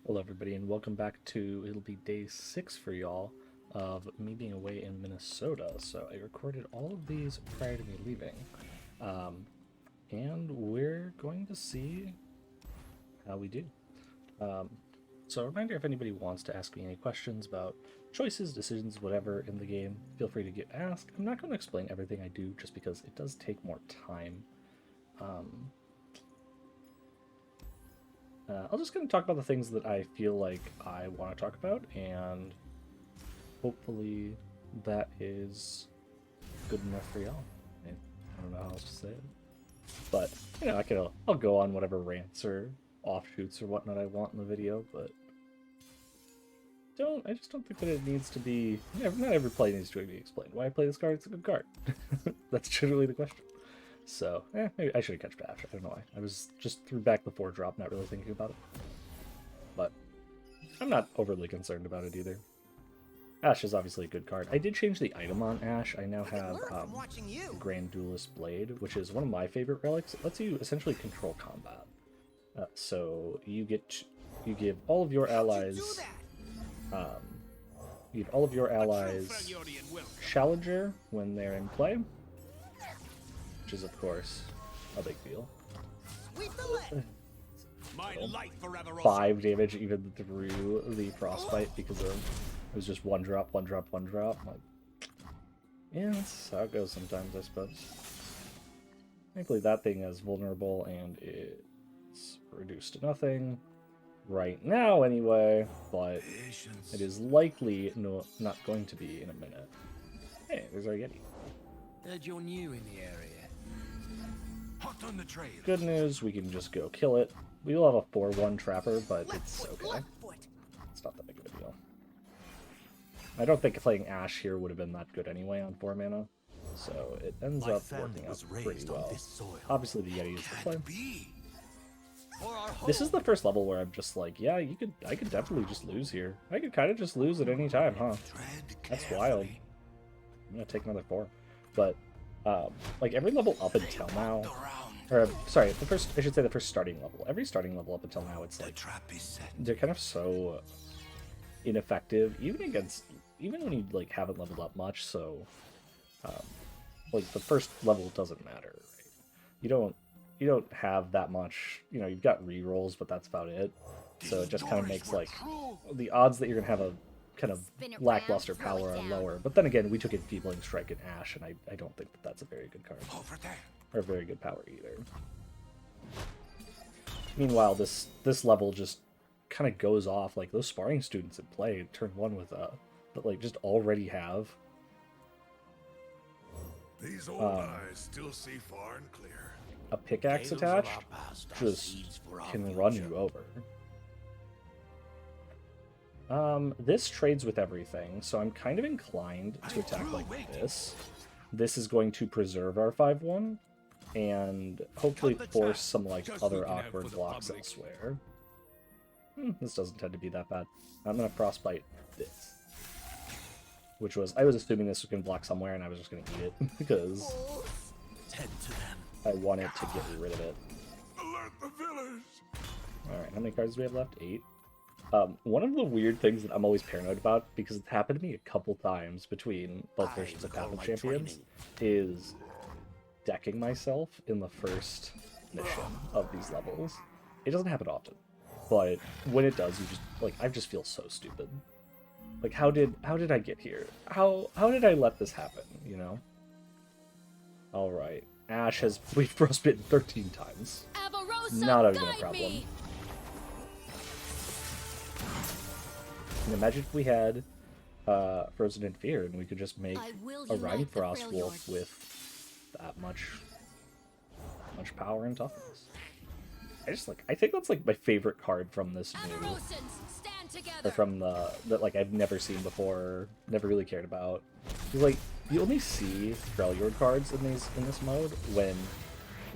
Hello, everybody, and welcome back to, it'll be day 6 for y'all of me being away in Minnesota. So I recorded all of these prior to me leaving. And we're going to see how we do. So a reminder, if anybody wants to ask me any questions about choices, decisions, whatever in the game, feel free to ask. I'm not going to explain everything I do just because it does take more time. I'm just going to talk about the things that I feel like I want to talk about, and hopefully that is good enough for y'all. I don't know how else to say it. But, you know, I'll go on whatever rants or offshoots or whatnot I want in the video, but I just don't think that it needs to be, not every play needs to be explained. Why I play this card? It's a good card. That's generally the question. So, maybe I should have catched Ashe. I don't know why. I was just threw back the 4-drop, not really thinking about it. But I'm not overly concerned about it either. Ashe is obviously a good card. I did change the item on Ashe. I now have the Grand Duelist Blade, which is one of my favorite relics. It lets you essentially control combat. So you give all of your allies Challenger when they're in play, which is of course a big deal. 5 damage even through the frostbite because it was just 1-drop, 1-drop, 1-drop. Like, yeah, that's how it goes sometimes, I suppose. Thankfully that thing is vulnerable and it's reduced to nothing right now anyway, but it is likely not going to be in a minute. Hey, there's our Yeti. Heard you're new in the area. Hot on the trail. Good news, we can just go kill it. We will have a 4-1 Trapper, but it's okay. It's not that big of a deal. I don't think playing Ashe here would have been that good anyway on 4 mana, so it ends up working out pretty well. Obviously the Yeti is the play. This is the first level where I'm just like, yeah, I could definitely just lose here. I could kind of just lose at any time, huh? That's wild. I'm gonna take another 4. But, like, every level up until now, or, sorry, I should say the first starting level. Every starting level up until now, it's like, they're kind of so ineffective, even when you, like, haven't leveled up much, so, like, the first level doesn't matter, right? You don't have that much, you know, you've got rerolls, but that's about it. So it just kind of makes, like, the odds that you're gonna have a kind of lackluster power are lower. But then again, we took Enfeebling Strike in Ashe, and I don't think that that's a very good card. Or a very good power either. Meanwhile, this level just kind of goes off. Like, those sparring students in play, turn 1 with that, like, just already have... These old eyes still see far and clear. A pickaxe attached just can run you over. This trades with everything, so I'm kind of inclined to attack like this. This is going to preserve our 5-1, and hopefully force some, like, other awkward blocks elsewhere. This doesn't tend to be that bad. I'm gonna frostbite this. Which was, I was assuming this was gonna block somewhere, and I was just gonna eat it, because I wanted to get rid of it. Alert the village! Alright, how many cards do we have left? 8. One of the weird things that I'm always paranoid about, because it's happened to me a couple times between both versions of Path of Champions, is decking myself in the first mission of these levels. It doesn't happen often, but when it does, you just, like, I just feel so stupid. Like, how did I get here? How did I let this happen, you know? Alright. Ashe we've frostbitten 13 times. Not even a problem. And imagine if we had Frozen in Fear and we could just make a Rhymefrost Wolf with that much power and toughness. I think that's, like, my favorite card from this new, or from that like I've never seen before, never really cared about. Like, you only see Freljord cards in this mode when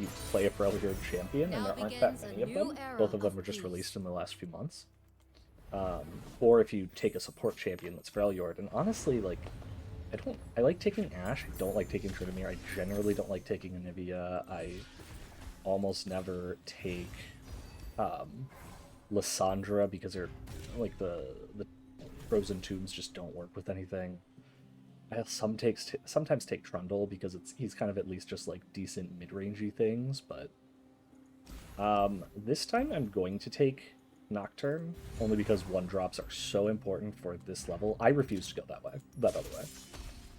you play a Freljord champion, and there aren't that many of them. Both of them were just released in the last few months. Or if you take a support champion that's Freljord, and honestly, like, I like taking Ashe, I don't like taking Tryndamere, I generally don't like taking Anivia, I almost never take Lysandra because they're like the frozen tombs just don't work with anything. I sometimes take Trundle because he's kind of at least just like decent mid-rangey things, but this time I'm going to take Nocturne only because 1-drops are so important for this level. I refuse to go that other way.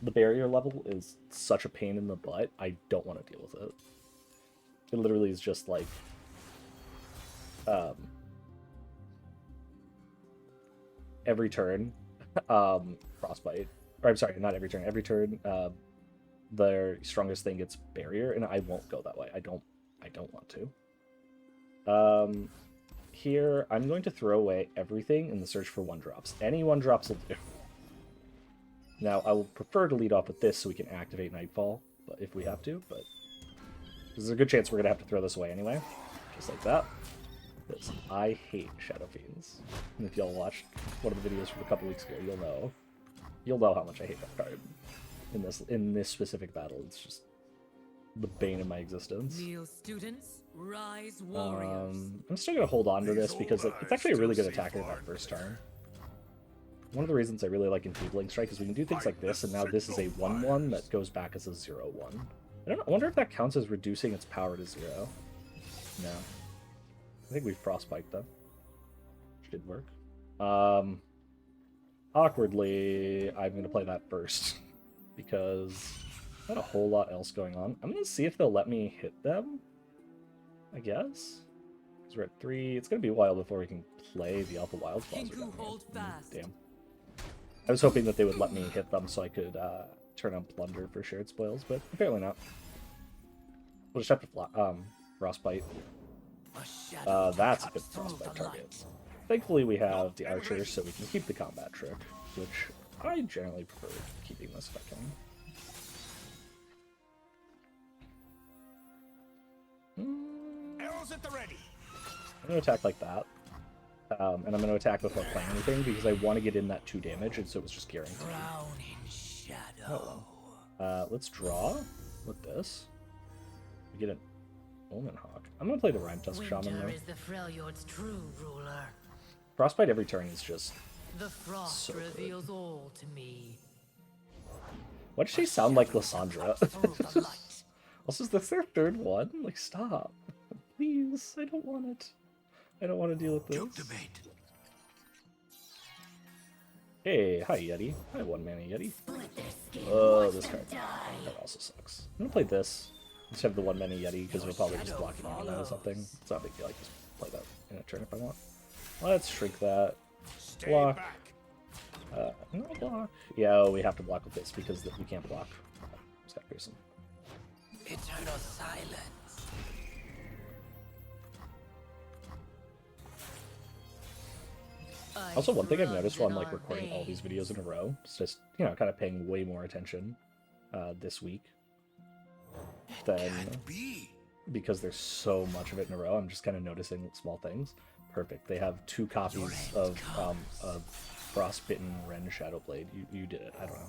The barrier level is such a pain in the butt. I don't want to deal with it. It literally is just like every turn frostbite, or I'm sorry, not every turn, every turn their strongest thing gets barrier, and I won't go that way. I don't want to. Here I'm going to throw away everything in the search for 1-drops. Any 1-drops will do. Now I will prefer to lead off with this so we can activate Nightfall, but if we have to, but there's a good chance we're gonna have to throw this away anyway, just like that. Because I hate Shadow Fiends, and if y'all watched one of the videos from a couple weeks ago, you'll know how much I hate that card. In this specific battle, it's just the bane of my existence. Kneel, students, rise, warriors. I'm still gonna hold on to this because it's actually a really good attacker that first turn. One of the reasons I really like Enfeebling Strike is we can do things like this, and now this is a 1/1 that goes back as a 0/1. I wonder if that counts as reducing its power to 0. No. I think we frostbite them. Which did work. Awkwardly, I'm going to play that first. Because not a whole lot else going on. I'm going to see if they'll let me hit them. I guess. Because we're at 3. It's going to be a while before we can play the Alpha Wild Claws. Damn. I was hoping that they would let me hit them so I could turn on Plunder for shared spoils, but apparently not. We'll just have to frostbite. That's a good frostbite target. Thankfully we have the archers, so we can keep the combat trick, which I generally prefer keeping this if I can. Arrows at the ready. I'm going to attack like that. And I'm going to attack before playing anything because I want to get in that 2 damage, and so it's just guaranteed. Oh. Let's draw with this. We get an Omen Hawk. I'm going to play the Rhyme Tusk Shaman though. Is the Freljord's true ruler. Frostbite every turn is just The frost so reveals all to me. Why does she sound like Lysandra? Also, is this their 3rd one? Like, stop. Please, I don't want it. I don't want to deal with this. Hey, hi Yeti. Hi 1-mana Yeti. Oh, this card. That also sucks. I'm gonna play this. Just have the 1-mana Yeti because we're probably just blocking mana or something. It's not a big deal. I can just play that in a turn if I want. Let's shrink that. Block. No block. Yeah, we have to block with this because we can't block. Scott Pearson. Eternal silence. Also, one thing I've noticed while I'm like recording all these videos in a row, it's just, you know, kind of paying way more attention this week than because there's so much of it in a row. I'm just kind of noticing small things. Perfect. They have 2 copies of Frostbitten Ren Shadowblade. You did it. I don't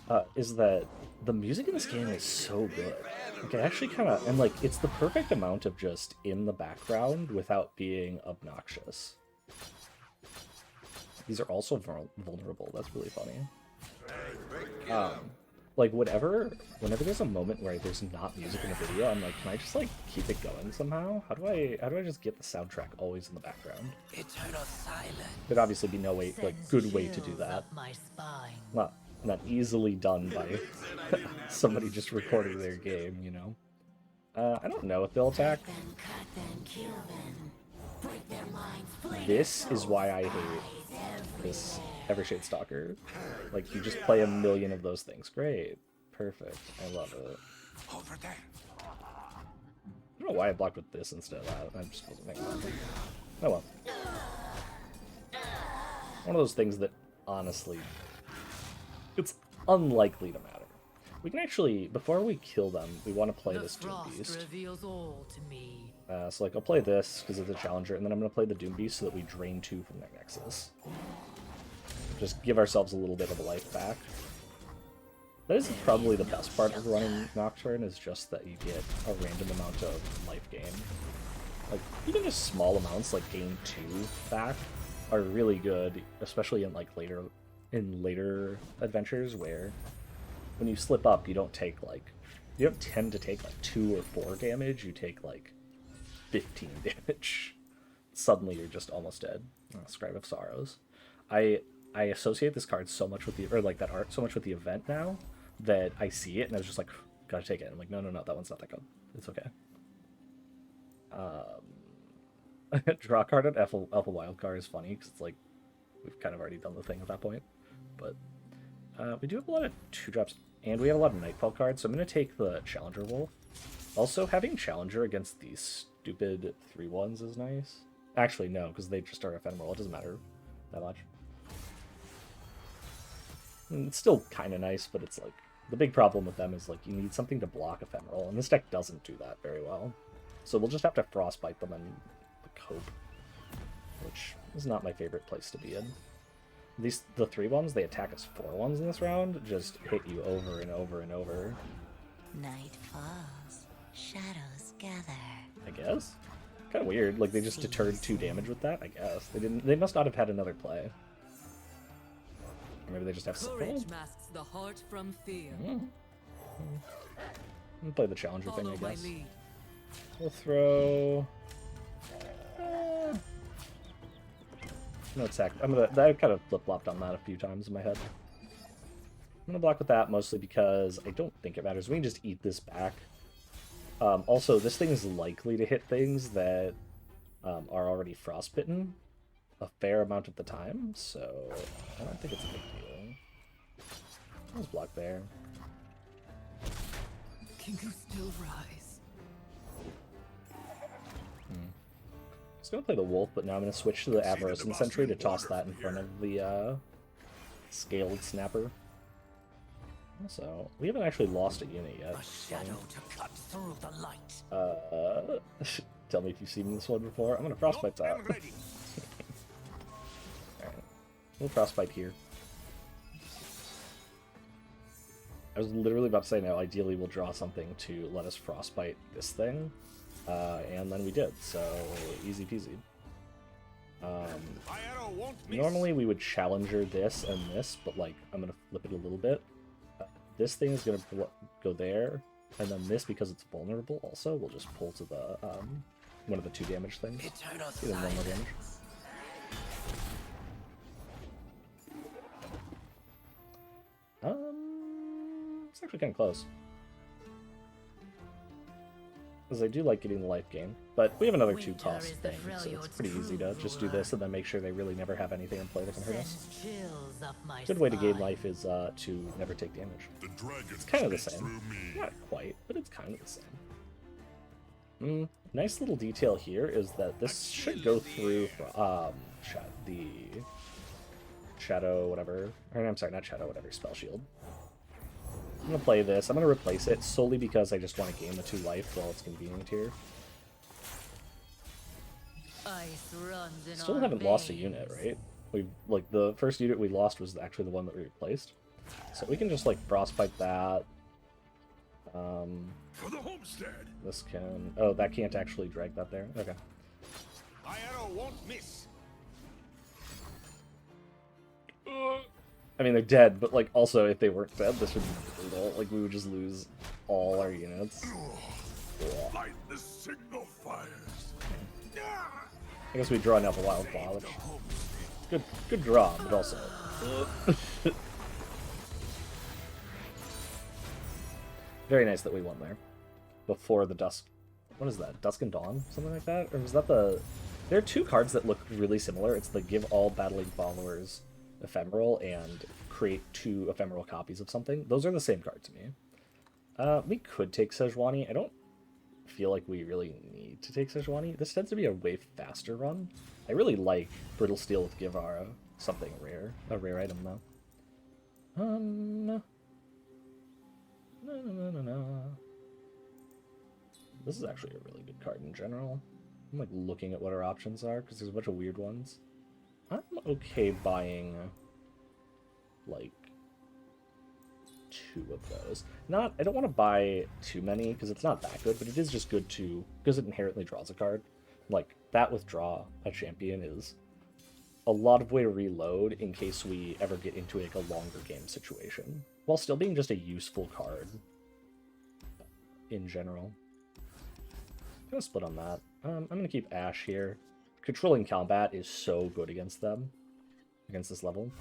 know. Is that the music in this game is so good. Like, I actually kind of, and like, it's the perfect amount of just in the background without being obnoxious. These are also vulnerable. That's really funny. Like, whenever there's a moment where there's not music in the video, I'm like, can I just like keep it going somehow? How do I just get the soundtrack always in the background? Eternal silence. There'd obviously be no way, like, good way to do that. Not easily done by somebody just recording their game, you know. I don't know if they'll attack. This is why I hate this Evershade Stalker. Like, you just play a million of those things. Great. Perfect. I love it. Over there. I don't know why I blocked with this instead of that. I just wasn't thinking about it. Oh well. One of those things that, honestly, it's unlikely to matter. We can actually, before we kill them, we want to play this Doom Beast. So, like, I'll play this because it's a challenger, and then I'm going to play the Doom Beast so that we drain 2 from their Nexus. Just give ourselves a little bit of a life back. That is probably the best part of running Nocturne, is just that you get a random amount of life gain. Like, even just small amounts, like gain 2 back, are really good, especially in like later adventures where when you slip up, you don't take like, you don't tend to take like 2 or 4 damage, you take like 15 damage. Suddenly you're just almost dead. Scribe of Sorrows. I associate this card so much with the, or like that art so much with the event now, that I see it and I was just like, gotta take it. I'm like, no, that one's not that good. It's okay. Draw card at Alpha Wildcard is funny, because it's like, we've kind of already done the thing at that point. But we do have a lot of 2-drops, and we have a lot of Nightfall cards, so I'm going to take the Challenger Wolf. Also, having Challenger against these stupid 3/1s is nice. Actually, no, because they just are ephemeral. It doesn't matter that much. It's still kind of nice, but it's like, the big problem with them is like, you need something to block ephemeral, and this deck doesn't do that very well. So we'll just have to Frostbite them and cope, which is not my favorite place to be in. The 3/1s, they attack us 4/1s in this round, just hit you over and over and over. Night falls, shadows gather. I guess. Kind of weird. Like, they just deterred 2 damage with that. I guess they didn't. They must not have had another play. Or maybe they just have. Courage masks the heart from fear. We'll play the Challenger thing, I Follow my guess. lead. We'll throw. No attack. I kind of flip-flopped on that a few times in my head. I'm gonna block with that mostly because I don't think it matters. We can just eat this back. Also, this thing is likely to hit things that are already frostbitten a fair amount of the time, so I don't think it's a big deal. Let's block there. Can you still rise? I was gonna play the Wolf, but now I'm gonna switch to the Avarosan Sentry to toss that in front of the Scaled Snapper. So, we haven't actually lost a unit yet. A shadow to cut through the light. Tell me if you've seen this one before. I'm gonna Frostbite that. Alright. We'll Frostbite here. I was literally about to say now, ideally we'll draw something to let us Frostbite this thing. And then we did, so easy peasy. Normally we would Challenger this and this, but like, I'm gonna flip it a little bit. This thing is gonna go there, and then this, because it's vulnerable also, we'll just pull to the, one of the 2 damage things. Give them 1 more damage. It's actually kind of close. Because I do like getting the life gain, but we have another 2 cost thing, so it's pretty easy to just do this and then make sure they really never have anything in play that can hurt us. Good way to gain life is to never take damage. It's kind of the same. Not quite, but it's kind of the same. Nice little detail here is that this should go through the Shadow whatever, or I'm sorry, not Shadow whatever, Spell Shield. I'm going to play this. I'm going to replace it solely because I just want to gain the 2 life while it's convenient here. Still haven't lost a unit, right? We've, like, the first unit we lost was actually the one that we replaced. So we can just, like, Frostbite that. For the homestead. This can... Oh, that can't actually drag that there. Okay. My arrow won't miss. I mean, they're dead, but, like, also, if they weren't dead, this would be brutal. Like, we would just lose all our units. Light the signal fires. I guess we draw an Alpha Wild Claw, which... Good draw, but also... Very nice that we won there. Before the Dusk... What is that? Dusk and Dawn? Something like that? Or was that the... There are 2 cards that look really similar. It's the Give All Battling Followers Ephemeral and create 2 ephemeral copies of something. Those are the same card to me. We could take Sejuani. I don't feel like we really need to take Sejuani. This tends to be a way faster run. I really like Brittle Steel with Givara. Something rare. A rare item, though. No. This is actually a really good card in general. I'm like looking at what our options are, because there's a bunch of weird ones. I'm okay buying, like, 2 of those. I don't want to buy too many, because it's not that good, but it is just good to, because it inherently draws a card. Like, that withdraw a champion is a lot of way to reload in case we ever get into like a longer game situation, while still being just a useful card in general. I'm gonna split on that. I'm gonna keep Ashe here. Controlling combat is so good against them, against this level.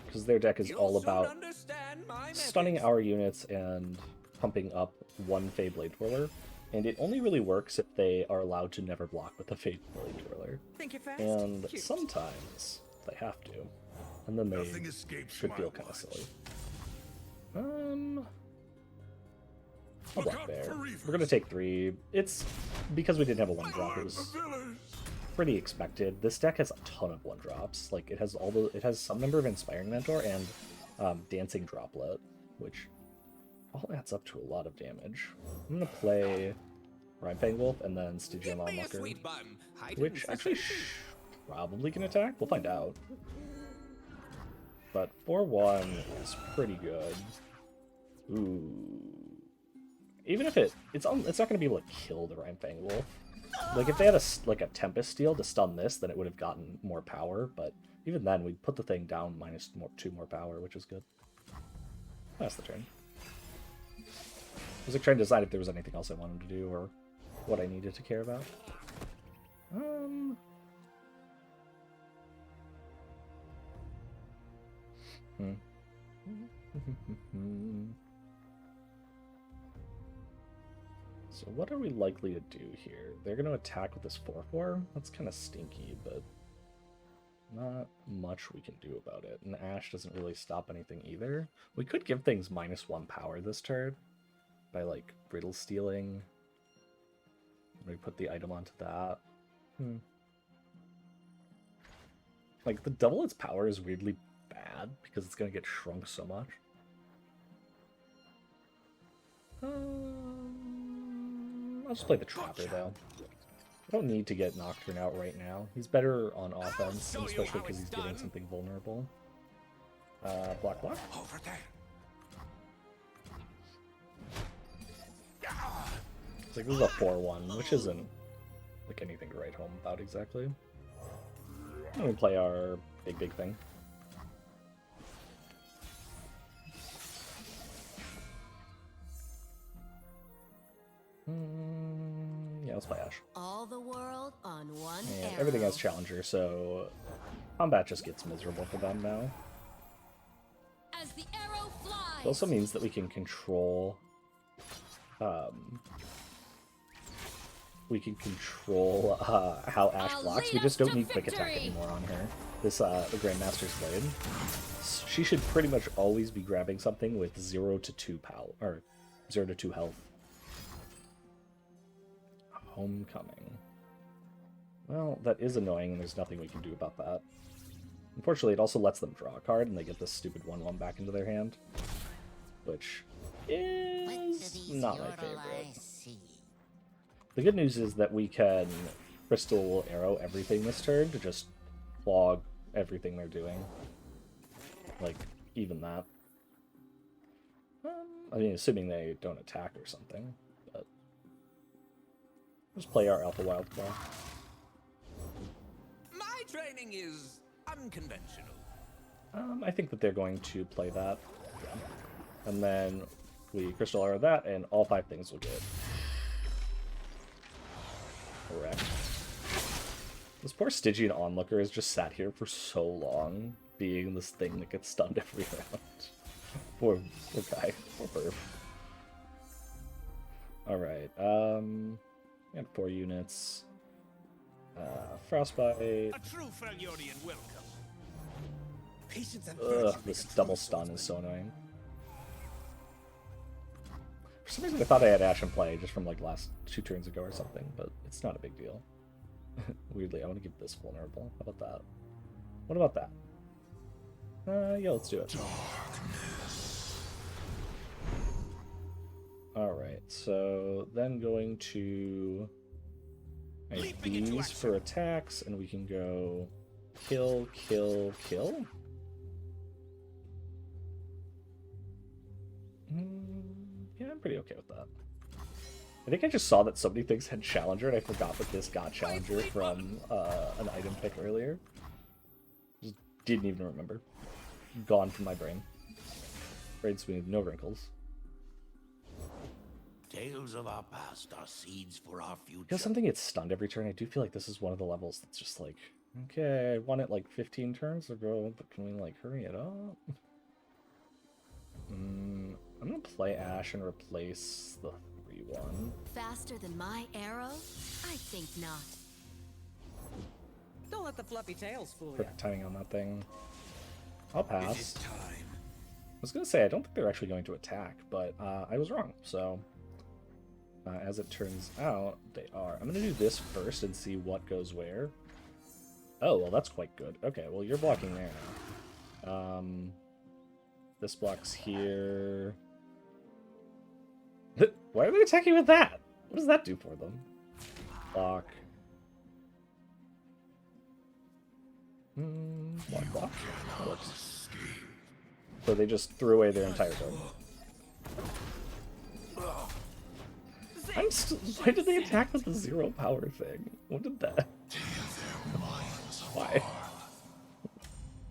Because their deck is all about stunning our units and pumping up one Fade Blade Twirler, and it only really works if they are allowed to never block with the Fade Blade Twirler. And sometimes they have to, and then they should feel kind of silly. I'll block there. We're gonna take 3. It's because we didn't have a 1-drop. It was pretty expected. This deck has a ton of 1-drops. Like, it has some number of Inspiring Mentor and Dancing Droplet, which all adds up to a lot of damage. I'm gonna play Rhyme Wolf and then Stygian Onlooker, which actually probably can attack. We'll find out. But 4-1 is pretty good. Ooh. Even if it's not going to be able to kill the Rhyme Wolf. Like, if they had a Tempest Steel to stun this, then it would have gotten more power, but even then, we'd put the thing down minus 2 more power, which is good. That's the turn. I was like trying to decide if there was anything else I wanted to do, or what I needed to care about. So what are we likely to do here? They're going to attack with this 4/4. That's kind of stinky, but not much we can do about it. And Ashe doesn't really stop anything either. We could give things -1 power this turn by, like, Riddle Stealing. We put the item onto that. Like, the double its power is weirdly bad because it's going to get shrunk so much. I'll just play the Trapper, though. I don't need to get Nocturne out right now. He's better on offense, and especially because he's getting something vulnerable. Block. Over there. It's like, this is a 4/1, which isn't like anything to write home about exactly. And we play our big thing. Yeah, let's play Ashe. All the world on one And arrow. everything has Challenger, so combat just gets miserable for them now. As the arrow flies. It also means that we can control how Ashe blocks. We just don't need quick attack anymore on her. This the Grandmaster's Blade. She should pretty much always be grabbing something with 0 to 2 power, or 0 to 2 health. Homecoming. Well, that is annoying, and there's nothing we can do about that. Unfortunately, it also lets them draw a card, and they get this stupid 1/1 back into their hand, which is not my favorite. The good news is that we can Crystal Arrow everything this turn to just clog everything they're doing. Like, even that. I mean, assuming they don't attack or something, but just play our Alpha Wildclaw. My training is unconventional. I think that they're going to play that. Yeah. And then we Crystal Arrow that, and all 5 things will get wrecked. This poor Stygian Onlooker has just sat here for so long, being this thing that gets stunned every round. Poor guy. Poor perp. Alright, we had 4 units. Frostbite. A true Freljordian welcome. Patience and Ugh, this double stun is so annoying. For some reason I thought I had Ashe in play just from like last 2 turns ago or something, but it's not a big deal. Weirdly, I want to give this vulnerable. How about that? What about that? Yeah, let's do it. Alright, so then going to these for attacks, and we can go kill. pretty okay with that. I think I just saw that so many things had Challenger, and I forgot that this got Challenger from an item pick earlier. Just didn't even remember. Gone from my brain. Brain smooth, no wrinkles. Tales of our past are seeds for our future. Because something gets stunned every turn, I do feel like this is one of the levels that's just like, okay, I won it like 15 turns ago, but can we like hurry it up? I'm gonna play Ashe and replace the 3-1. Faster than my arrow? I think not. Don't let the fluffy tails fool you. Perfect timing on that thing. I'll It pass. is time. I was gonna say, I don't think they're actually going to attack, but I was wrong, so... as it turns out, they are. I'm gonna do this first and see what goes where. Oh, well, that's quite good. Okay, well, you're blocking there now. This blocks here. Why are they attacking with that? What does that do for them? Block. Block, block. That works. So they just threw away their entire build. I'm still. Why did they attack with the 0 power thing? What did that? Why?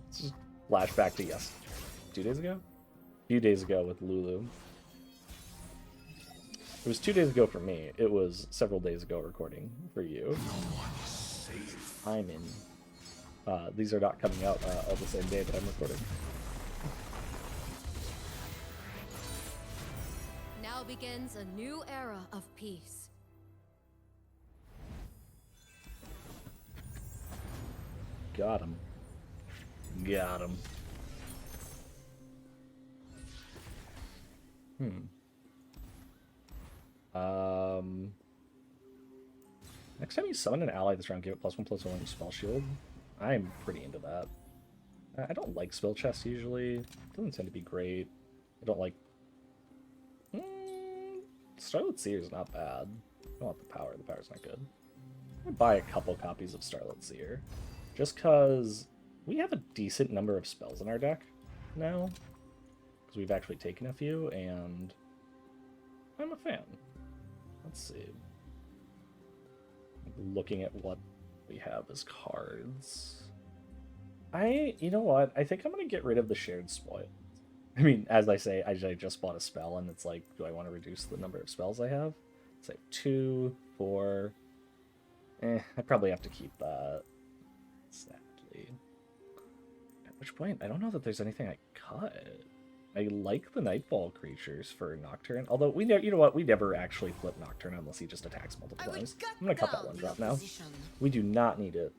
Let's just flash back to 2 days ago? A few days ago with Lulu. It was 2 days ago for me. It was several days ago recording for you. I'm in. These are not coming out all the same day that I'm recording. Now begins a new era of peace. Got him. Got him. Next time you summon an ally this round, give it +1/+1 spell shield. I'm pretty into that. I don't like spell chest usually. It doesn't tend to be great. I don't like... Starlit Seer is not bad. I don't want the power. The power's not good. I'm gonna buy a couple copies of Starlit Seer. Just because we have a decent number of spells in our deck now. Because we've actually taken a few, and I'm a fan. Let's see. Looking at what we have as cards. You know what? I think I'm going to get rid of the shared spoil. I mean, as I say, I just bought a spell, and it's like, do I want to reduce the number of spells I have? It's like 2, 4. I probably have to keep that. Sadly. At which point, I don't know that there's anything I cut. I like the Nightfall creatures for Nocturne, although you know what? We never actually flip Nocturne unless he just attacks multiple times. I'm gonna cut that one drop now. We do not need it.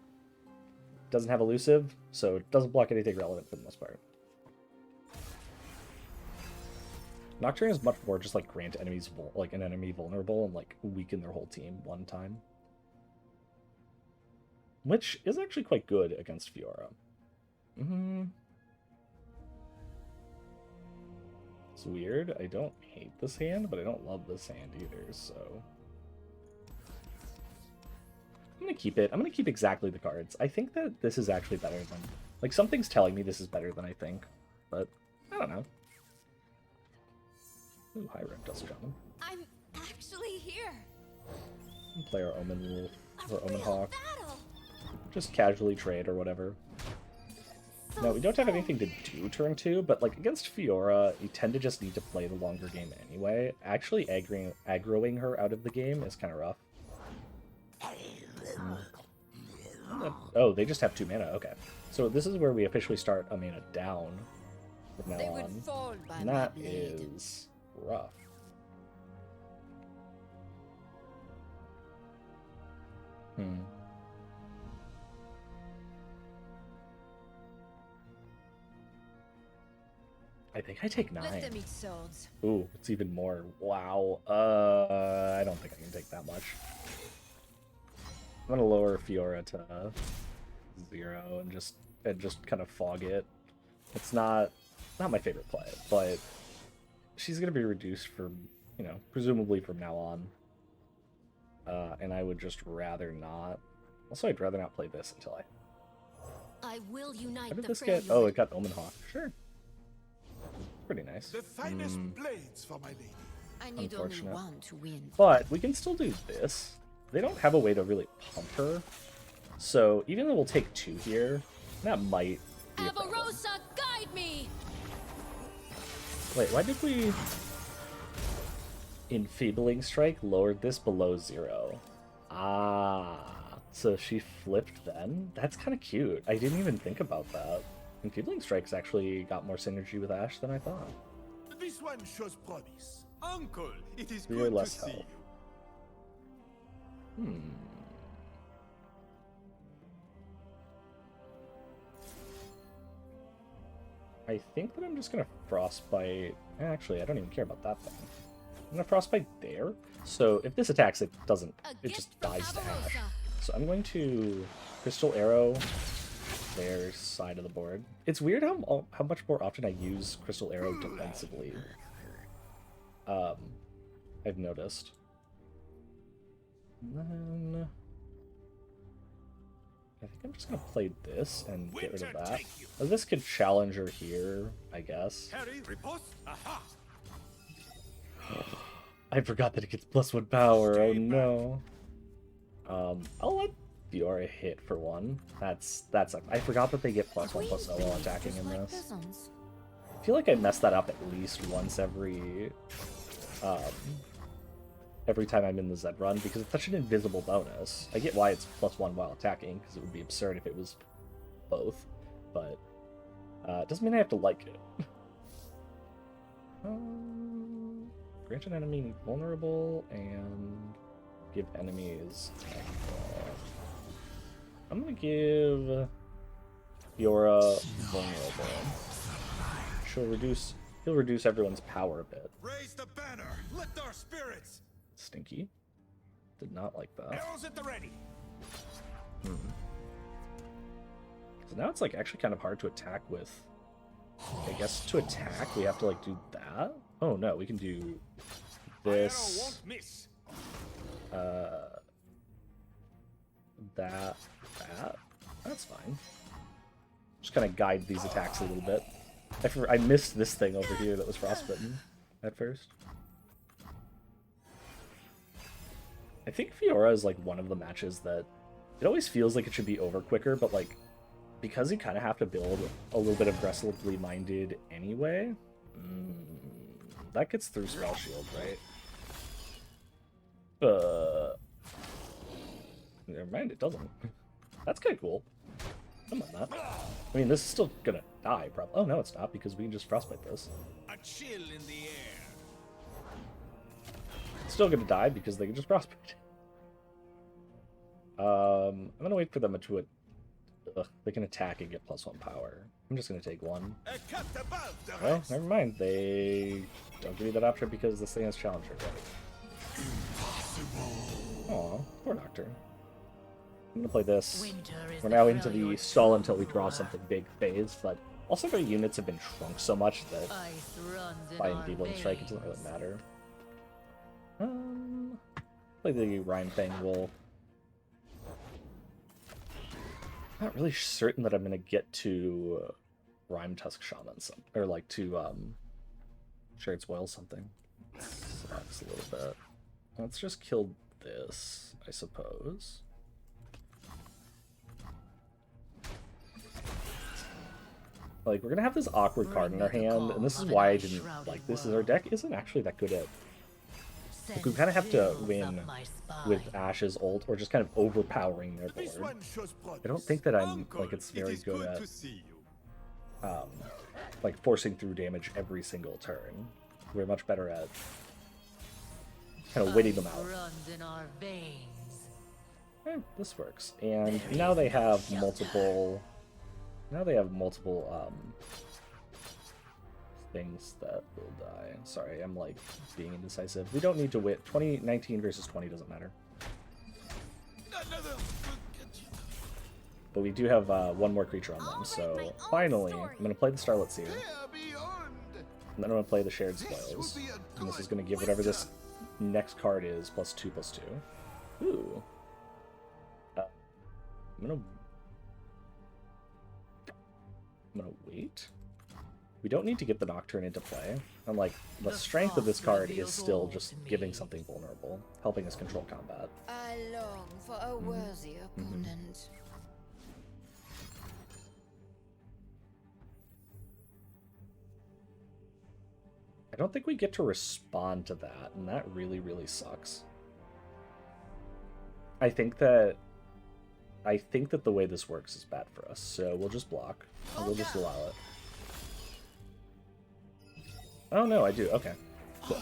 Doesn't have elusive, so it doesn't block anything relevant for the most part. Nocturne is much more just like grant enemies like an enemy vulnerable and like weaken their whole team one time, which is actually quite good against Fiora. It's weird. I don't hate this hand, but I don't love this hand either, so... I'm gonna keep it. I'm gonna keep exactly the cards. I think that this is actually better than... Like, something's telling me this is better than I think, but I don't know. Ooh, High Rip Dust Shaman. I'm actually here. Play our Omen Wolf, or Omen Real Hawk. battle. Just casually trade or whatever. No, we don't have anything to do turn 2, but like against Fiora, you tend to just need to play the longer game anyway. Actually aggroing her out of the game is kind of rough. Oh, they just have 2 mana, okay. So this is where we officially start a mana down from now They would on. fall by And my that blade. is rough. I think I take 9. Let them eat swords. Ooh, it's even more. Wow. I don't think I can take that much. I'm gonna lower Fiora to 0 and just kind of fog it. It's not my favorite play, but she's gonna be reduced from, you know, presumably from now on. And I would just rather not. Also, I'd rather not play this until I will unite How did the this get? Freljord. Oh, it got Omen Hawk. Sure. Pretty nice. The finest blades for my lady. I need only Unfortunate. one to win. But we can still do this. They don't have a way to really pump her. So even though we'll take 2 here, that might be a problem. Avarosa, guide me! Wait, why did we... Enfeebling Strike lowered this below 0. Ah, so she flipped then? That's kind of cute. I didn't even think about that. Enfeebling Strike's actually got more synergy with Ashe than I thought. This one shows promise. Uncle, it is 3 or good to less see health. you. I think that I'm just gonna Frostbite... Actually, I don't even care about that thing. I'm gonna Frostbite there. So if this attacks, it doesn't... It just dies to Ashe. So I'm going to Crystal Arrow their side of the board. It's weird how much more often I use Crystal Arrow defensively. I've noticed. And then... I think I'm just gonna play this and get rid of that. Now, this could challenge her here, I guess. Harry, riposte. Aha! I forgot that it gets +1 power. Oh no. I'll let Fiora hit for 1. That's I forgot that they get +1/+0 while attacking in this. I feel like I mess that up at least once every time I'm in the Zed run, because it's such an invisible bonus. I get why it's +1 while attacking, because it would be absurd if it was both, but it doesn't mean I have to like it. Grant an enemy vulnerable and give enemies attack. I'm gonna give Fiora vulnerable. He'll reduce everyone's power a bit. Raise the banner. Lift our spirits. Stinky. Did not like that. Arrows at the ready. So now it's like actually kind of hard to attack with. I guess to attack we have to like do that. Oh no, we can do this. Arrow won't miss. That. That's fine. Just kind of guide these attacks a little bit. I missed this thing over here that was frostbitten at first. I think Fiora is like one of the matches that it always feels like it should be over quicker, but like because you kind of have to build a little bit aggressively minded anyway, that gets through Spell Shield, right? Never mind, it doesn't. That's kind of cool. I'm on that. I mean, this is still gonna die, probably. Oh no, it's not, because we can just frostbite this. A chill in the air. It's still gonna die because they can just frostbite. I'm gonna wait for them to. They can attack and get +1 power. I'm just gonna take 1. A cut above the Well, rest. never mind. They don't give you that option because this thing has Challenger. Right? Aw, poor Doctor. I'm gonna play this. We're now into the stall until we draw something big phase, but also their units have been shrunk so much that by Enfeebling Strike it doesn't really matter. Play the Rhyme thing. We'll. Not really certain that I'm gonna get to Rhyme Tusk Shaman or like to Shared Spoil something. Sucks a little bit. Let's just kill this, I suppose. Like, we're gonna have this awkward card in our hand, and this is why I didn't like this. Is our deck isn't actually that good at. Like, we kind of have to win with Ashe's ult, or just kind of overpowering their This board. one shows promise. I don't think that I'm like it's very good at like forcing through damage every single turn. We're much better at kind of waiting them out. This works, and now they have multiple. Now they have multiple things that will die. Sorry, I'm like being indecisive. We don't need to win. 2019 versus 20 doesn't matter. But we do have one more creature on them, so finally, I'm going to play the Starlit Seer. And then I'm going to play the Shared Spoils. And this is going to give whatever this next card is +2/+2. Ooh. I'm gonna wait. We don't need to get the Nocturne into play. And like, the strength of this card is still just giving something vulnerable, helping us control combat. I long for a worthy opponent. I don't think we get to respond to that, and that really, really sucks. I think that the way this works is bad for us, so we'll just block, and we'll just allow it. Oh no, I do, okay. Cool.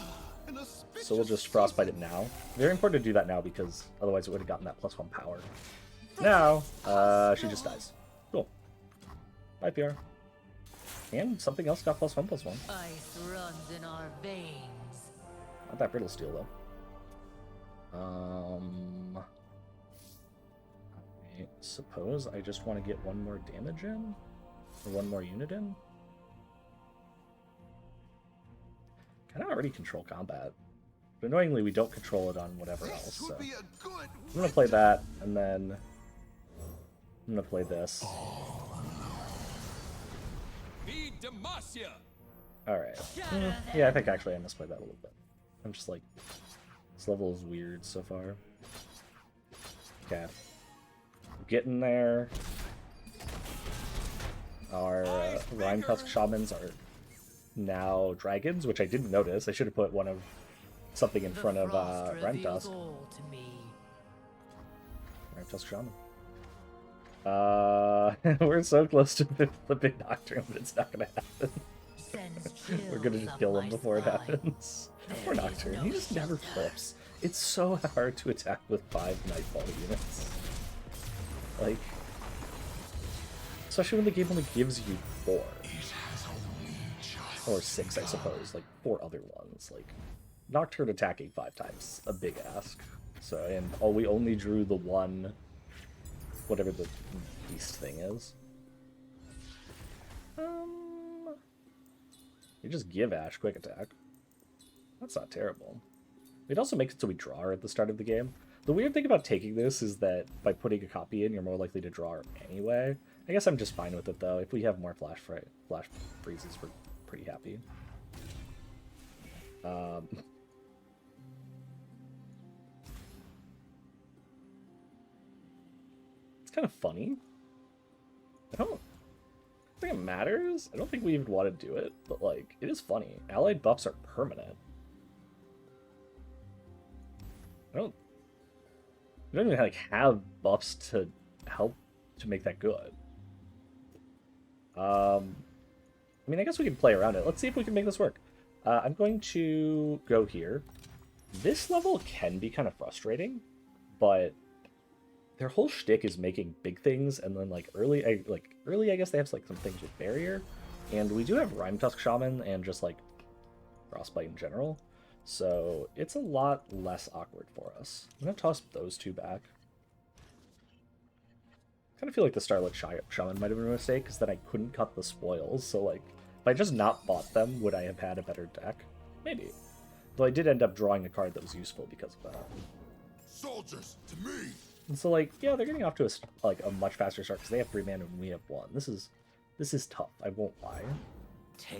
So we'll just Frostbite it now. Very important to do that now, because otherwise it would have gotten that +1 power. Now, she just dies. Cool. Bye, PR. And something else got +1/+1. Ice runs in our veins. Not that brittle steel, though. I suppose I just want to get one more damage in? Or one more unit in? Kind of already control combat. But annoyingly, we don't control it on whatever else, so... I'm gonna play that, and then... I'm gonna play this. Alright. Yeah, I think actually I misplayed that a little bit. I'm just like... This level is weird so far. Okay. Getting there. Our Rhyme Tusk Shamans are now dragons, which I didn't notice. I should have put something in front of Rhyme Tusk. Rhyme Tusk Shaman. We're so close to the big Nocturne, but it's not gonna happen. We're gonna just kill him before it happens. Poor Nocturne, he just never flips. It's so hard to attack with 5 Nightfall units. Like, especially when the game only gives you 4. Or 6, I suppose, like 4 other ones. Like, Nocturne attacking 5 times, a big ask. So, and we only drew the one, whatever the beast thing is. You just give Ashe quick attack. That's not terrible. We'd also make it so we draw her at the start of the game. The weird thing about taking this is that by putting a copy in, you're more likely to draw her anyway. I guess I'm just fine with it, though. If we have more flash freezes, we're pretty happy. It's kind of funny. I don't think it matters. I don't think we even want to do it, but, like, it is funny. Allied buffs are permanent. We don't even like have buffs to help to make that good. I mean, I guess we can play around it. Let's see if we can make this work. I'm going to go here. This level can be kind of frustrating, but their whole shtick is making big things, and then early, I guess they have like some things with barrier, and we do have Rhyme Tusk Shaman and just like Frostbite in general. So it's a lot less awkward for us. I'm going to toss those 2 back. I kind of feel like the Starlit Shaman might have been a mistake, because then I couldn't cut the spoils. So, like, if I just not bought them, would I have had a better deck? Maybe. Though I did end up drawing a card that was useful because of that. Soldiers, to me! And so, like, yeah, they're getting off to a much faster start, because they have 3 mana and we have 1. This is tough, I won't lie.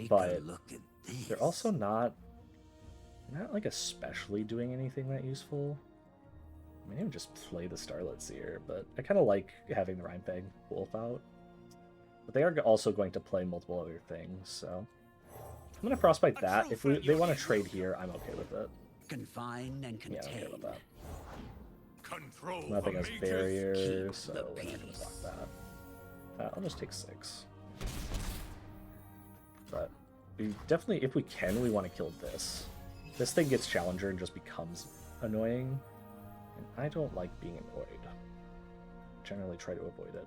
But a look at this. they're also not like especially doing anything that useful. I mean, I would just play the Starlit Seer, but I kind of like having the Rhyme Fang Wolf out. But they are also going to play multiple other things, so I'm gonna Frostbite that. If they want to trade here, I'm okay with it. Confine and contain. Yeah, I'm okay with that. Control. Nothing has barrier, Keep so the we're not gonna block that. I'll just take 6. But we definitely, if we can, we want to kill this. This thing gets Challenger and just becomes annoying. And I don't like being annoyed. Generally try to avoid it.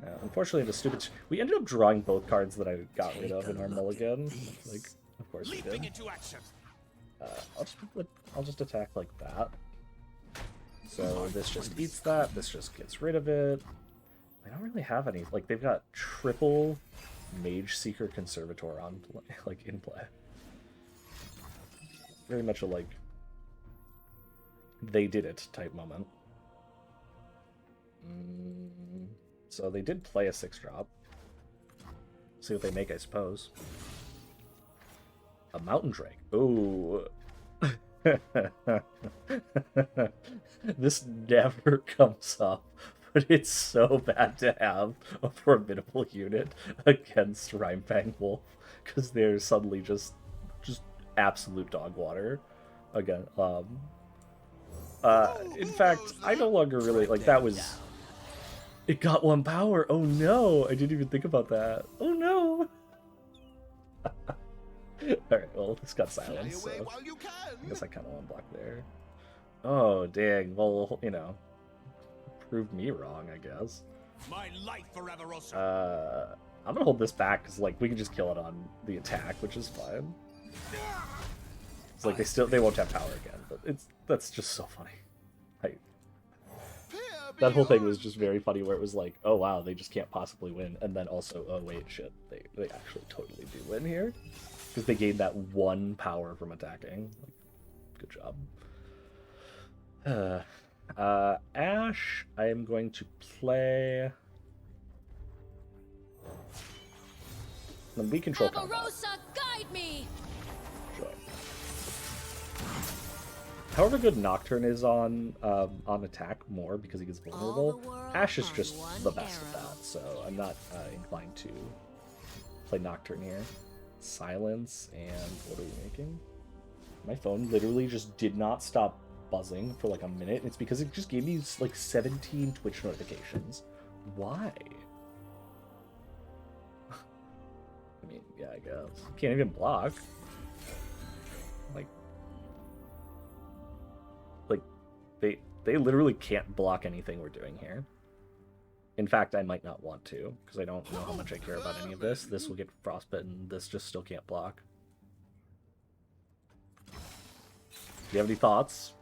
Now, unfortunately, the stupid... We ended up drawing both cards that I got rid of in our mulligan. Like, of course we did. I'll just attack like that. So this just eats that. This just gets rid of it. I don't really have any... Like, they've got triple Mage Seeker Conservator on in play. Very much a, like, they did it type moment. So they did play a 6-drop. See what they make, I suppose. A mountain drake. Ooh. This never comes up, but it's so bad to have a formidable unit against Rhymefang Wolf, because they're suddenly just absolute dog water. Again, in fact, I no longer really, like, that was... It got 1 power! Oh no! I didn't even think about that. Oh no! Alright, well, this got silenced, so... I guess I kind of want to block there. Oh, dang. Well, you know... Prove me wrong, I guess. My life forever, I'm gonna hold this back, because, like, we can just kill it on the attack, which is fine. It's like, they won't have power again, but that's just so funny. Like, that whole thing was just very funny, where it was like, oh wow, they just can't possibly win, and then also, oh wait, shit, they actually totally do win here, because they gained that 1 power from attacking. Like, good job. Ashe, I am going to play... Then we control combat. Barbarossa, guide me! Sure. However good Nocturne is on attack more because he gets vulnerable, Ashe is just the best at that, so I'm not inclined to play Nocturne here. Silence, and what are we making? My phone literally just did not stop buzzing for like a minute. It's because it just gave me like 17 Twitch notifications. Why? I mean, yeah, I guess. Can't even block. Like they literally can't block anything we're doing here. In fact, I might not want to, because I don't know how much I care about any of this. This will get frostbitten. This just still can't block. Do you have any thoughts?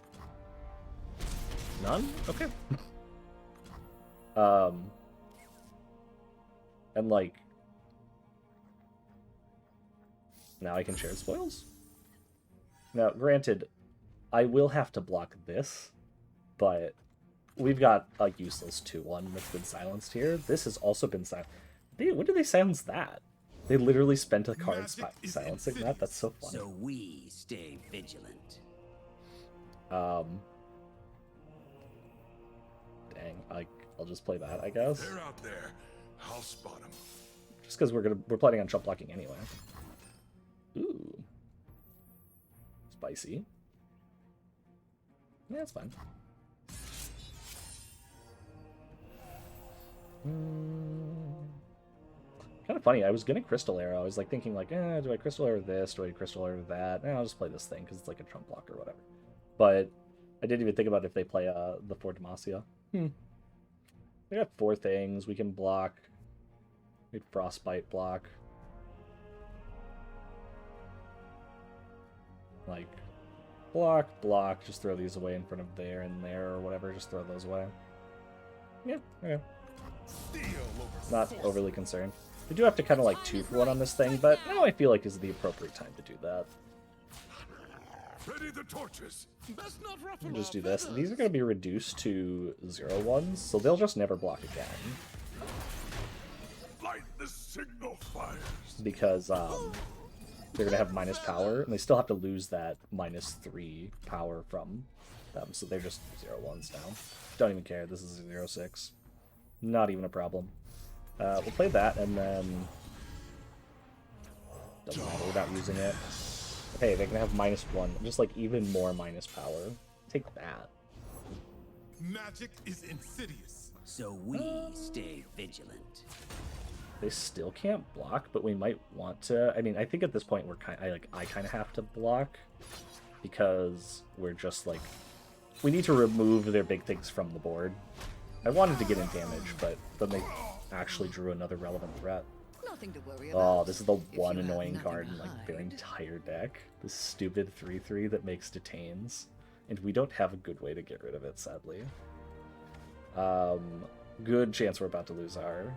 None? Okay. And like... Now I can share spoils? Now, granted, I will have to block this, but we've got a useless 2-1 that's been silenced here. This has also been silenced. When did they silence that? They literally spent a card silencing that? That's so funny. So we stay vigilant. Dang, I'll just play that, I guess. They're out there. I'll spot them. Just because we're planning on jump blocking anyway. Ooh. Spicy. Yeah, it's fine. Kind of funny. I was gonna Crystal Arrow. I was like thinking like, do I Crystal Arrow this? Do I Crystal Arrow that? I'll just play this thing because it's like a trump block or whatever. But I didn't even think about if they play the 4 Demacia. We got 4 things. We can block. We can Frostbite block. Like, block, just throw these away in front of there and there or whatever. Just throw those away. Yeah, okay. Not overly concerned. We do have to kind of like 2-for-1 on this thing, but now I feel like is the appropriate time to do that. Ready the torches. Best not ruffle We'll just our do this. feathers. These are going to be reduced to 0-1s, so they'll just never block again. Light the signal fires. Because they're going to have minus power, and they still have to lose that -3 power from them, so they're just 0-1s now. Don't even care. This is a 0-6. Not even a problem. We'll play that, and then... Doesn't matter, we're not using it. Hey, they can have -1, just like even more minus power. Take that. Magic is insidious. So we stay vigilant. They still can't block, but we might want to. I mean, I think at this point I kind of have to block because we're just like we need to remove their big things from the board. I wanted to get in damage, but then they actually drew another relevant threat. Nothing to worry about. Oh, this is the if one you have annoying nothing card to in like hide. their entire deck. This stupid 3/3 that makes detains, and we don't have a good way to get rid of it, sadly. Good chance we're about to lose our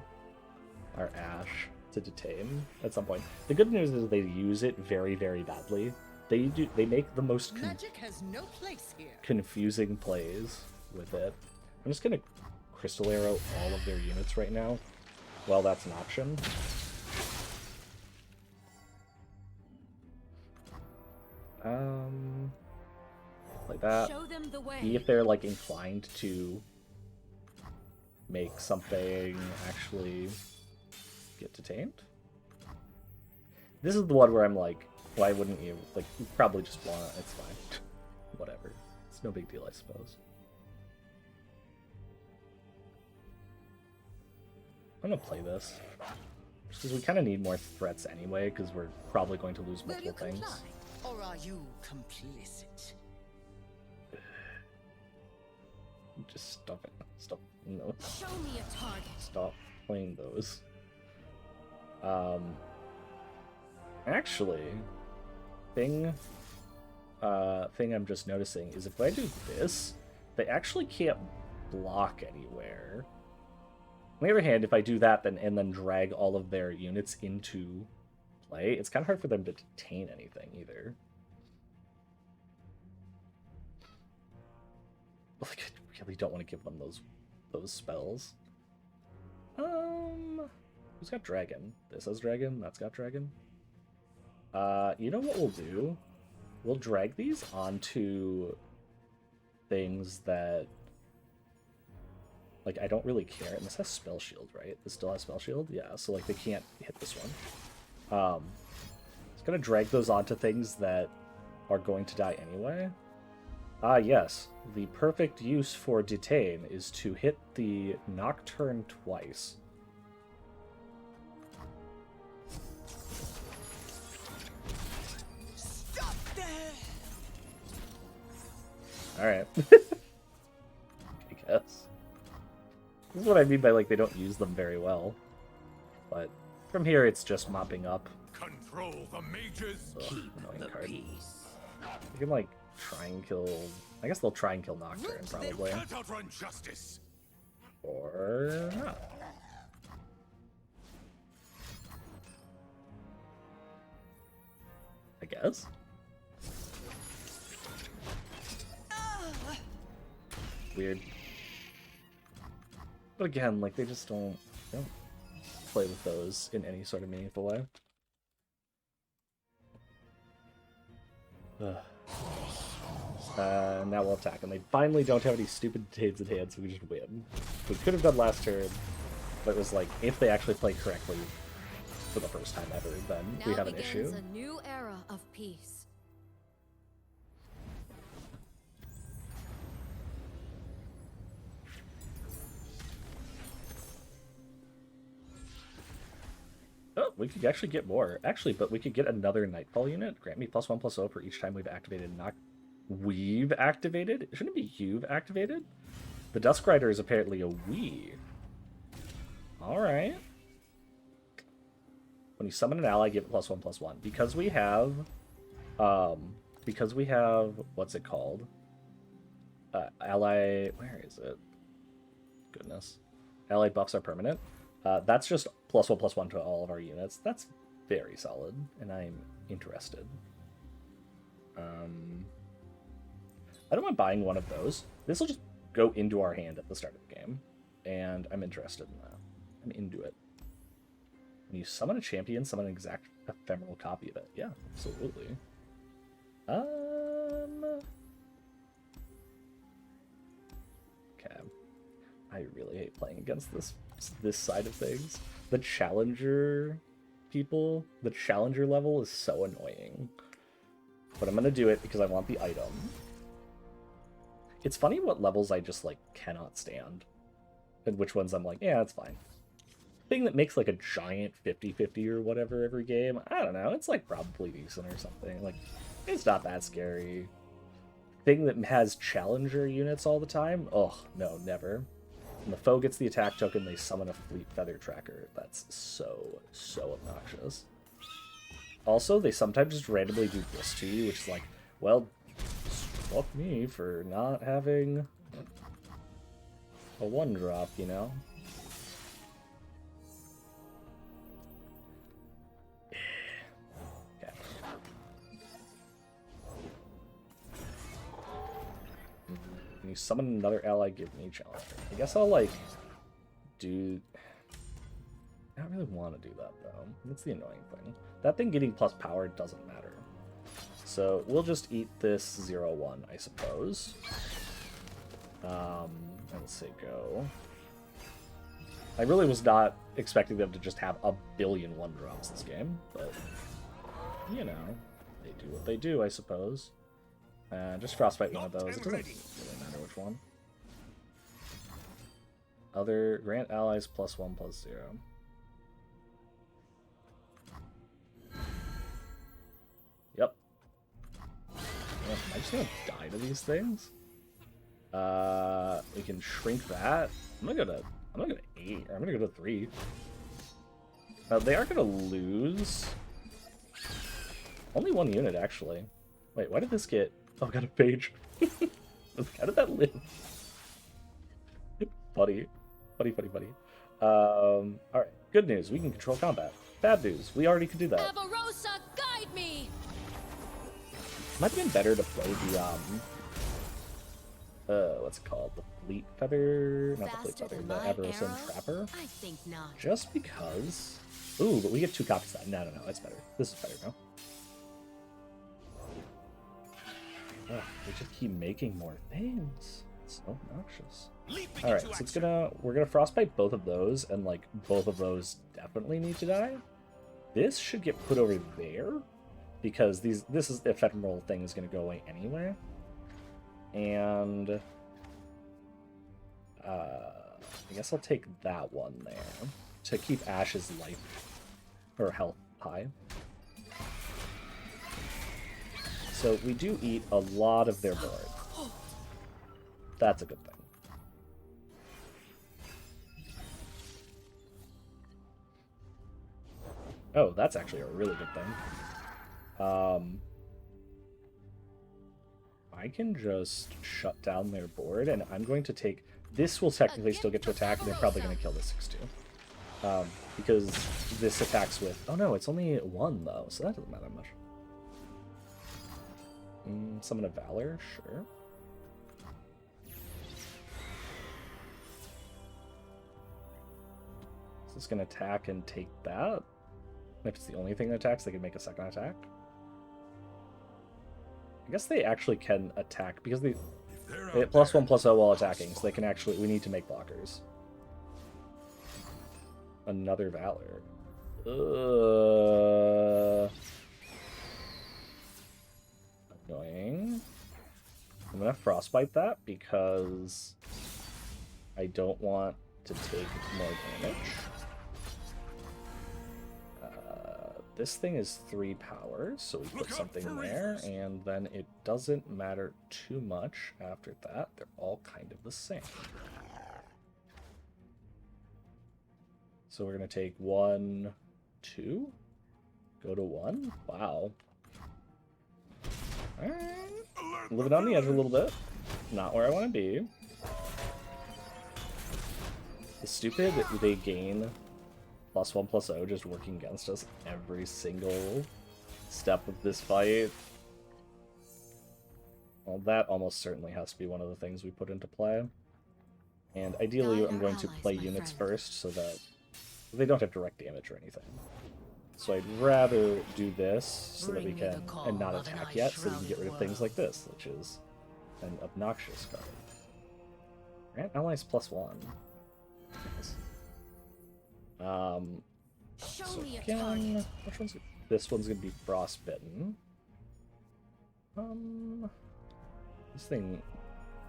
Ashe to detain at some point. The good news is they use it very, very badly. They make the most Magic has no place here. confusing plays with it. I'm just gonna Crystal Arrow all of their units right now. Well, that's an option. Like that. Show them the way. See if they're like inclined to make something actually get detained. This is the one where I'm like, why wouldn't you? Like, you probably just want it. It's fine. Whatever. It's no big deal, I suppose. I'm gonna play this. Just because we kind of need more threats anyway, because we're probably going to lose Will you multiple things. comply, or are you complicit? Just stop it. Stop. No. Show me a target. Stop playing those. Actually, thing I'm just noticing is if I do this, they actually can't block anywhere. On the other hand, if I do that and then drag all of their units into play, it's kind of hard for them to detain anything either. Like, I really don't want to give them those spells. Who's got dragon? This has dragon. That's got dragon. You know what we'll do? We'll drag these onto things that, like, I don't really care. And this has spell shield, right? This still has spell shield? Yeah, so, like, they can't hit this one. It's gonna drag those onto things that are going to die anyway. Ah, yes. The perfect use for detain is to hit the Nocturne twice. Stop there! Alright. I guess. This is what I mean by, like, they don't use them very well. But from here, it's just mopping up. Control the mages. Ugh, Keep annoying the card. peace. You can, like, try and kill... I guess they'll try and kill Nocturne, probably. You can't outrun justice. Or not. I guess. Weird. But again, like, they just don't play with those in any sort of meaningful way. Ugh. Now we'll attack, and they finally don't have any stupid detains in hand, so we just win. We could have done last turn, but it was like, if they actually play correctly for the first time ever, then Now we have an begins issue. a new era of peace. Oh, we could actually get more. Actually, but we could get another Nightfall unit. Grant me +1/+0 for each time we've activated We've activated? Shouldn't it be you've activated? The Dusk Rider is apparently a we. Alright. When you summon an ally, give it +1/+1. Because we have what's it called? Ally, where is it? Goodness. Ally buffs are permanent. That's just +1/+1 to all of our units. That's very solid, and I'm interested. I don't mind buying one of those. This will just go into our hand at the start of the game, and I'm interested in that. I'm into it. When you summon a champion, summon an exact ephemeral copy of it. Yeah, absolutely. Okay. I really hate playing against this side of things. The challenger people, the challenger level is so annoying. But I'm gonna do it because I want the item. It's funny what levels I just, like, cannot stand. And which ones I'm like, yeah, that's fine. Thing that makes, like, a giant 50-50 or whatever every game, I don't know, it's, like, probably decent or something. Like, it's not that scary. Thing that has challenger units all the time, ugh, no, never. When the foe gets the attack token, they summon a fleet feather tracker. That's so obnoxious. Also, they sometimes just randomly do this to you, which is like, well, fuck me for not having a 1-drop, you know? Okay. When you summon another ally, give me a challenger. I guess I'll, like, do... I don't really want to do that, though. That's the annoying thing. That thing getting plus power doesn't matter. So we'll just eat this 0-1, I suppose. And let's say go. I really was not expecting them to just have a billion 1-drops this game, but, you know, they do what they do, I suppose. Just frostbite one of those. It doesn't really matter which one. Other grant allies +1/+0. Yep. Am I just gonna die to these things? We can shrink that. I'm gonna go to 8, or I'm gonna go to 3. They are gonna lose. Only 1 unit, actually. Wait, why did this get... Oh, I got a page. How did that live? Funny. Funny. Alright, good news. We can control combat. Bad news. We already could do that. Avarosa, guide me! Might have been better to play the, what's it called? The Fleet Feather? Not the Fleet Faster Feather, than the my Avarosa arrow? Trapper. I think not. Just because... Ooh, but we get 2 copies of that. No, it's better. This is better, no? Oh, they just keep making more things. It's so obnoxious. Alright, so it's we're gonna frostbite both of those, and like both of those definitely need to die. This should get put over there, because this is the ephemeral thing is gonna go away anyway. And I guess I'll take that one there to keep Ashe's life or health high. So we do eat a lot of their board. That's a good thing. Oh, that's actually a really good thing. I can just shut down their board, and I'm going to take... This will technically still get to attack, and they're probably going to kill this 6-2. Because this attacks with... Oh no, it's only 1, though, so that doesn't matter much. Summon a Valor, sure. So it's going to attack and take that. If it's the only thing that attacks, they can make a second attack. I guess they actually can attack, because they hit +1/+0 while attacking, so they can actually... We need to make blockers. Another Valor. Annoying. I'm gonna frostbite that because I don't want to take more damage. This thing is 3 power, so we put something there, and then it doesn't matter too much after that. They're all kind of the same. So we're gonna take 1, 2, go to 1. Wow. Alright. Living on the edge a little bit. Not where I want to be. The stupid, they gain +1/+0 just working against us every single step of this fight. Well, that almost certainly has to be one of the things we put into play. And ideally, I'm going to play units first so that they don't have direct damage or anything. So I'd rather do this so that we can, and not attack yet, so we can get rid of things like this, which is an obnoxious card. Grant allies +1. Nice. So again, which one's... This one's gonna be frostbitten. This thing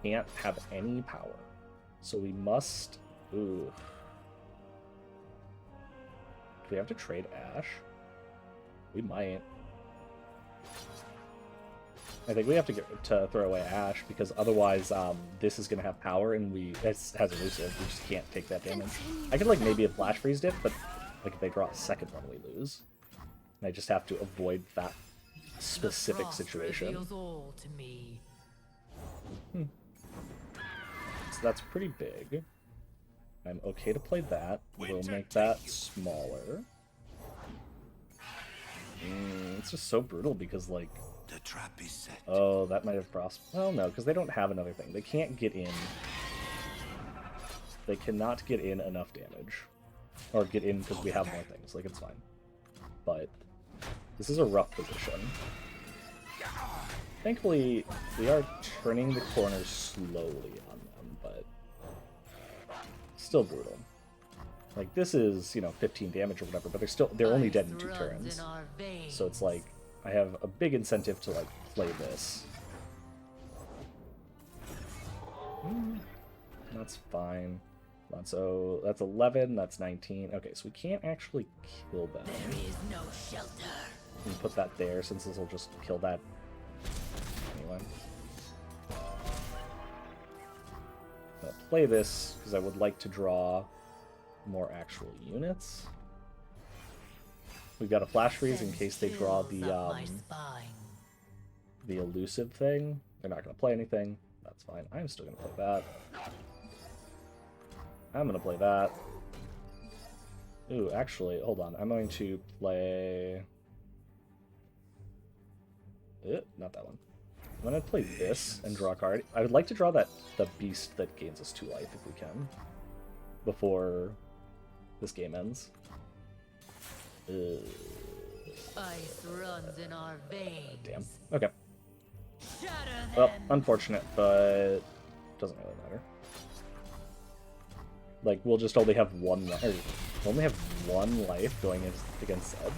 can't have any power, so we must... Ooh. Do we have to trade Ashe? We might. I think we have to throw away Ashe, because otherwise this is going to have power, and it has elusive. We just can't take that damage. I could like maybe a flash freeze it, but like if they draw a second one, we lose. And I just have to avoid that specific situation. All to me. So that's pretty big. I'm okay to play that. We'll make that smaller. It's just so brutal because, like... The trap is set. Oh, that might have frost... Well, no, because they don't have another thing. They can't get in... They cannot get in enough damage. Or get in because we have more things. Like, it's fine. But this is a rough position. Thankfully, we are turning the corners slowly on them, but still brutal. Like, this is, 15 damage or whatever, but they're only dead in 2 turns. So it's like, I have a big incentive to, like, play this. That's fine. So that's 11, that's 19. Okay, so we can't actually kill them. There is no shelter. We can put that there, since this will just kill that anyway. I'll play this, because I would like to draw more actual units. We've got a flash freeze in case they draw the elusive thing. They're not going to play anything. That's fine. I'm still going to play that. I'm going to play that. Ooh, actually, hold on. I'm going to play... not that one. I'm going to play this and draw a card. I would like to draw the beast that gains us 2 life if we can. Before this game ends. Ice runs in our veins. Damn. Okay. Shatter Well, them. unfortunate, but doesn't really matter. Like, we'll just only have one life. We'll only have 1 life going against Zed.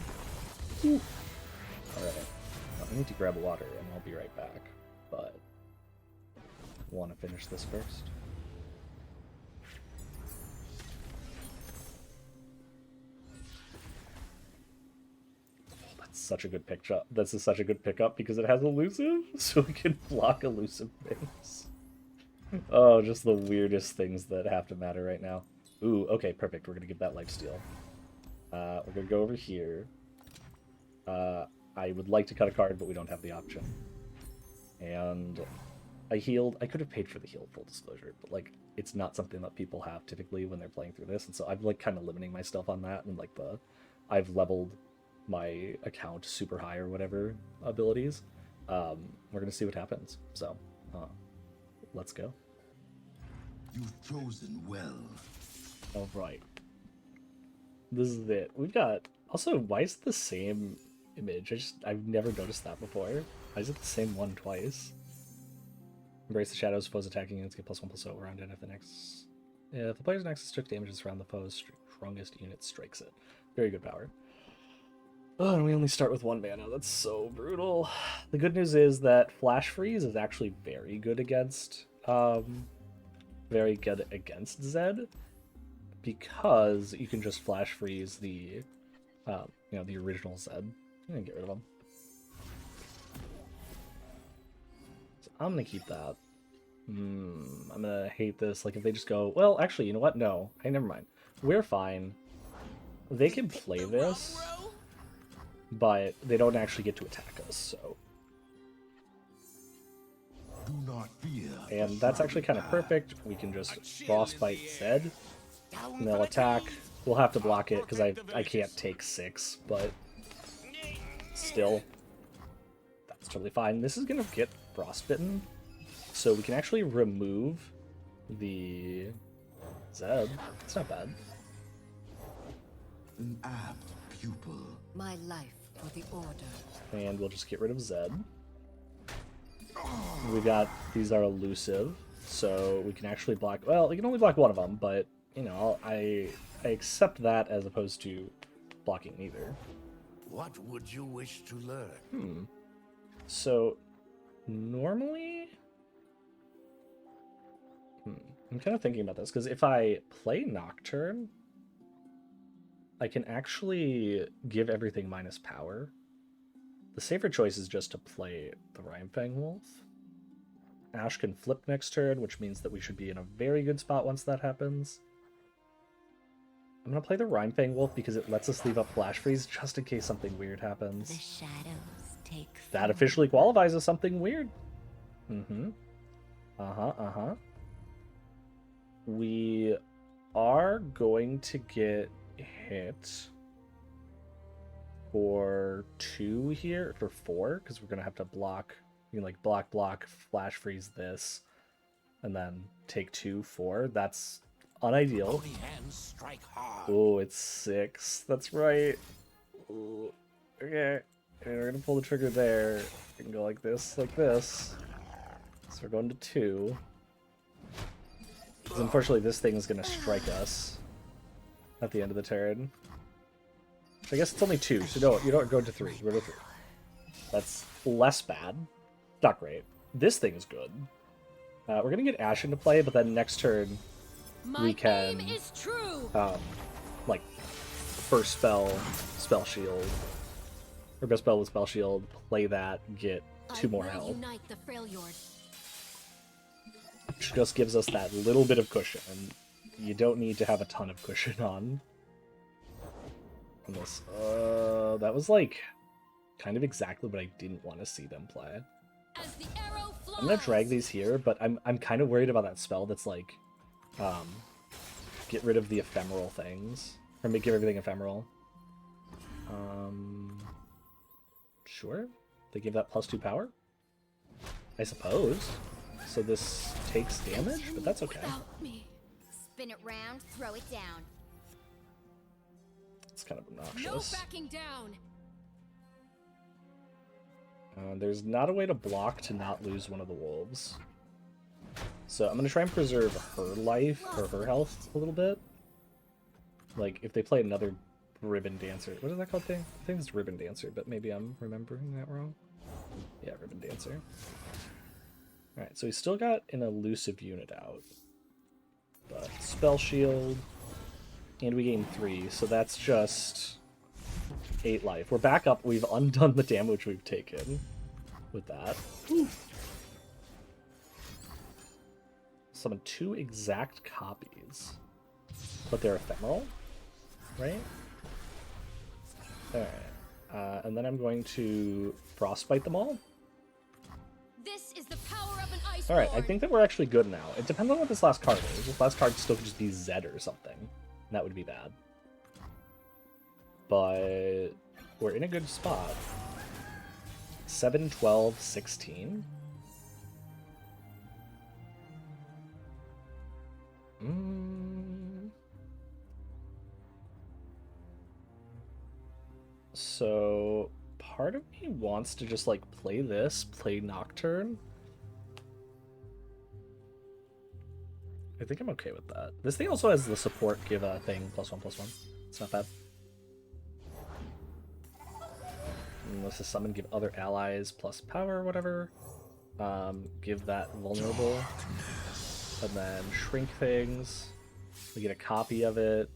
Alright. I need to grab water, and I'll be right back. But want to finish this first. Such a good pickup. This is such a good pickup because it has elusive, so we can block elusive things. Oh, just the weirdest things that have to matter right now. Ooh, okay, perfect. We're gonna give that lifesteal. We're gonna go over here. I would like to cut a card, but we don't have the option. And I healed. I could have paid for the heal, full disclosure, but like it's not something that people have typically when they're playing through this, and so I'm like kind of limiting myself on that, and like I've leveled my account super high or whatever abilities. We're gonna see what happens. So, let's go. You've chosen well. All right. This is it. We've got also. Why is it the same image? I've never noticed that before. Why is it the same one twice? Embrace the shadows. Foes attacking units get +1/+0 around it. If the player's nexus took damages around the foe's strongest unit strikes it. Very good power. Oh, and we only start with 1 mana. That's so brutal. The good news is that Flash Freeze is actually very good against Zed, because you can just Flash Freeze the the original Zed and get rid of him. So I'm gonna keep that. I'm gonna hate this. Like if they just go, well, actually, you know what? No, never mind. We're fine. They can play this, but they don't actually get to attack us, so. Do not fear. And that's actually kind of perfect. We can just Frostbite Zed, and they'll attack. We'll have to block it, because I can't take 6, but still, that's totally fine. This is going to get Frostbitten, so we can actually remove the Zed. It's not bad. An apt pupil. My life for the Order. And we'll just get rid of Zed. We got, these are elusive, so we can actually block, well, we can only block one of them, but, I accept that as opposed to blocking neither. What would you wish to learn? So, normally... I'm kind of thinking about this, because if I play Nocturne, I can actually give everything minus power. The safer choice is just to play the Rimefang Wolf. Ashe can flip next turn, which means that we should be in a very good spot once that happens. I'm going to play the Rimefang Wolf because it lets us leave up Flash Freeze just in case something weird happens. The shadows take That officially qualifies as something weird. We are going to get hit for 2 here, for 4, because we're going to have to block, you can like block, Flash Freeze this, and then take 2, 4. That's unideal. Holy hands strike hard. Oh, it's 6. That's right. Ooh. Okay. And we're gonna pull the trigger there. We can go like this, like this. So we're going to 2. Because unfortunately this thing is gonna strike us at the end of the turn. I guess it's only 2, so no, you don't go to 3. We're to 3. That's less bad. Not great. This thing is good. We're gonna get Ashe into play, but then next turn we can is true. like first spell shield, or best spell with spell shield, play that, get 2 more health. Unite the Freljord. Which just gives us that little bit of cushion, and you don't need to have a ton of cushion on this. That was like kind of exactly what I didn't want to see them play. As the arrow flies. I'm gonna drag these here, but I'm kind of worried about that spell that's like, get rid of the ephemeral things, or make everything ephemeral. Sure, they give that +2 power, I suppose. So this takes damage, but that's okay. Spin it round, throw it down. It's kind of No obnoxious. backing down. There's not a way to block to not lose one of the wolves. So I'm going to try and preserve her life, or her health, a little bit. Like, if they play another Ribbon Dancer. What is that called thing? I think it's Ribbon Dancer, but maybe I'm remembering that wrong. Yeah, Ribbon Dancer. Alright, so we still got an elusive unit out. But Spell Shield, and we gain 3, so that's just 8 life. We're back up. We've undone the damage we've taken with that. Whew. Summon 2 exact copies, but they're ephemeral, right? Alright, and then I'm going to Frostbite them all. This is the power of an ice. Alright, I think that we're actually good now. It depends on what this last card is. This last card still could just be Zed or something. That would be bad. But we're in a good spot. 7, 12, 16. So part of me wants to just like play this, play Nocturne. I think I'm okay with that. This thing also has the support give a thing +1/+1. It's not bad. And let's just summon, give other allies plus power or whatever. Give that vulnerable. And then shrink things. We get a copy of it.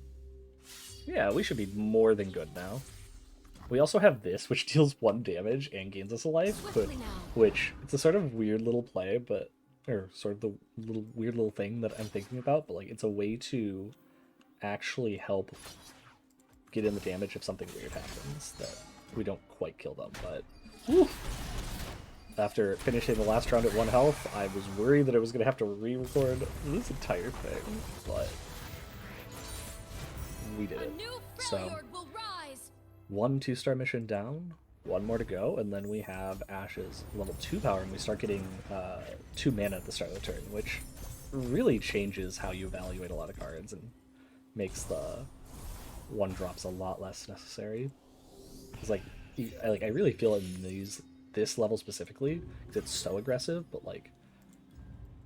Yeah, we should be more than good now. We also have this, which deals 1 damage and gains us a life, which it's a sort of weird little play, but or sort of the weird little thing that I'm thinking about, but like it's a way to actually help get in the damage if something weird happens that we don't quite kill them. But whew, after finishing the last round at 1 health, I was worried that I was going to have to re-record this entire thing, but we did it. So 1 2-star mission down, 1 more to go, and then we have Ashe's level 2 power, and we start getting 2 mana at the start of the turn, which really changes how you evaluate a lot of cards and makes the 1-drops a lot less necessary. It's like I really feel in this level specifically, because it's so aggressive, but like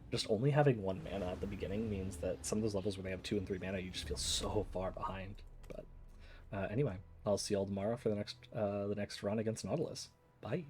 just only having 1 mana at the beginning means that some of those levels where they have 2 and 3 mana, you just feel so far behind. But anyway, I'll see y'all tomorrow for the next run against Nautilus. Bye.